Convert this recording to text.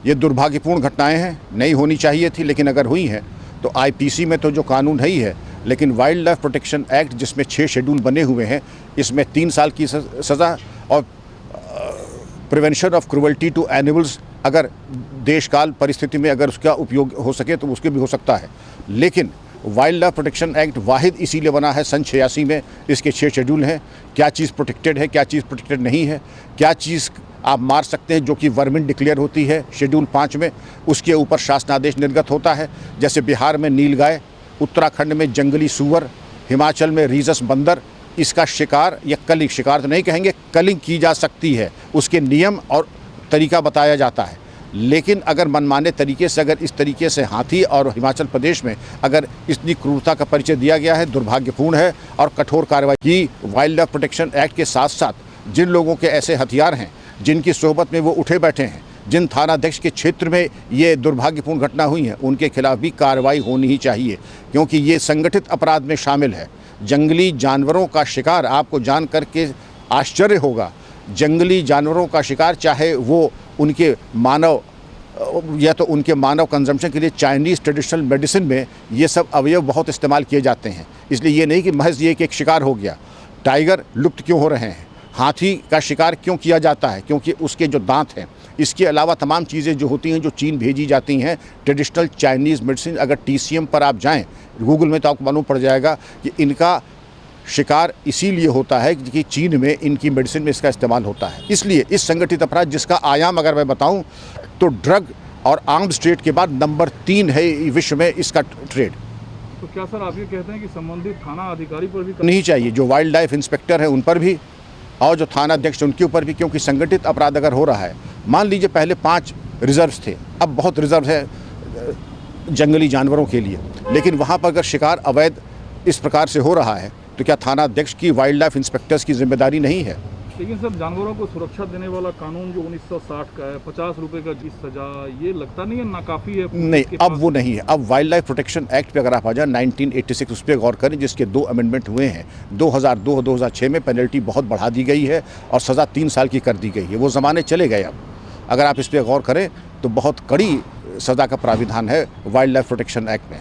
ये दुर्भाग्यपूर्ण घटनाएं हैं, नहीं होनी चाहिए थी, लेकिन अगर हुई हैं तो आईपीसी में तो जो कानून है ही है, लेकिन वाइल्ड लाइफ प्रोटेक्शन एक्ट जिसमें 6 शेड्यूल बने हुए हैं, इसमें 3 साल की सज़ा और prevention of cruelty to animals अगर देशकाल परिस्थिति में अगर उसका उपयोग हो सके तो उसके भी हो सकता है। लेकिन वाइल्ड लाइफ प्रोटेक्शन एक्ट वाहिद इसीलिए बना है, सन 86 में इसके 6 शेड्यूल हैं। क्या चीज़ प्रोटेक्टेड है, क्या चीज़ प्रोटेक्टेड नहीं है, क्या चीज़ आप मार सकते हैं जो कि वर्मिन डिक्लेयर होती है शेड्यूल 5 में, उसके ऊपर शासनादेश निर्गत होता है। जैसे बिहार में नीलगाय, उत्तराखंड में जंगली सूअर, हिमाचल में रीजस बंदर, इसका शिकार या कलिंग, शिकार तो नहीं कहेंगे, कलिंग की जा सकती है, उसके नियम और तरीका बताया जाता है। लेकिन अगर मनमाने तरीके से अगर इस तरीके से हाथी और हिमाचल प्रदेश में अगर इतनी क्रूरता का परिचय दिया गया है, दुर्भाग्यपूर्ण है और कठोर कार्रवाई की। वाइल्ड लाइफ प्रोटेक्शन एक्ट के साथ साथ जिन लोगों के ऐसे हथियार हैं, जिनकी सोहबत में वो उठे बैठे हैं, जिन थानाध्यक्ष के क्षेत्र में ये दुर्भाग्यपूर्ण घटना हुई है, उनके खिलाफ भी कार्रवाई होनी ही चाहिए, क्योंकि ये संगठित अपराध में शामिल है। जंगली जानवरों का शिकार, आपको जान करके आश्चर्य होगा, जंगली जानवरों का शिकार, चाहे वो उनके मानव या तो उनके मानव कंजम्पशन के लिए चाइनीज़ ट्रेडिशनल मेडिसिन में ये सब अवयव बहुत इस्तेमाल किए जाते हैं। इसलिए ये नहीं कि महज ये कि एक शिकार हो गया। टाइगर लुप्त क्यों हो रहे हैं, हाथी का शिकार क्यों किया जाता है, क्योंकि उसके जो दांत हैं, इसके अलावा तमाम चीज़ें जो होती हैं जो चीन भेजी जाती हैं ट्रेडिशनल चाइनीज़ मेडिसिन, अगर TCM पर आप जाएं गूगल में तो आपको मालूम पड़ जाएगा कि इनका शिकार इसीलिए होता है कि चीन में इनकी मेडिसिन में इसका इस्तेमाल होता है। इसलिए इस संगठित अपराध जिसका आयाम अगर मैं बताऊं तो ड्रग और आर्म्स ट्रेड के बाद नंबर 3 है विश्व में इसका ट्रेड। तो क्या सर आप ये कहते हैं कि संबंधित थाना अधिकारी पर भी नहीं चाहिए, जो वाइल्ड लाइफ इंस्पेक्टर है उन पर भी और जो थाना अध्यक्ष उनके ऊपर भी, क्योंकि संगठित अपराध अगर हो रहा है, मान लीजिए पहले 5 रिजर्व्स थे, अब बहुत रिजर्व है जंगली जानवरों के लिए, लेकिन वहाँ पर अगर शिकार अवैध इस प्रकार से हो रहा है तो क्या थाना अध्यक्ष की, वाइल्ड लाइफ इंस्पेक्टर्स की जिम्मेदारी नहीं है? लेकिन सर जानवरों को सुरक्षा देने वाला कानून जो 1960 का है, 50 रुपए का जी सजा, ये लगता नहीं है नाकाफी है? नहीं, अब वो नहीं है। अब वाइल्ड लाइफ प्रोटेक्शन एक्ट पे अगर आप आ जाए 1986 उस पर गौर करें, जिसके 2 अमेंडमेंट हुए हैं। 2002-2006 में पेनल्टी बहुत बढ़ा दी गई है और सज़ा 3 साल की कर दी गई है। वो ज़माने चले गए। अब अगर आप इस पर गौर करें तो बहुत कड़ी सज़ा का प्राविधान है वाइल्ड लाइफ प्रोटेक्शन एक्ट में।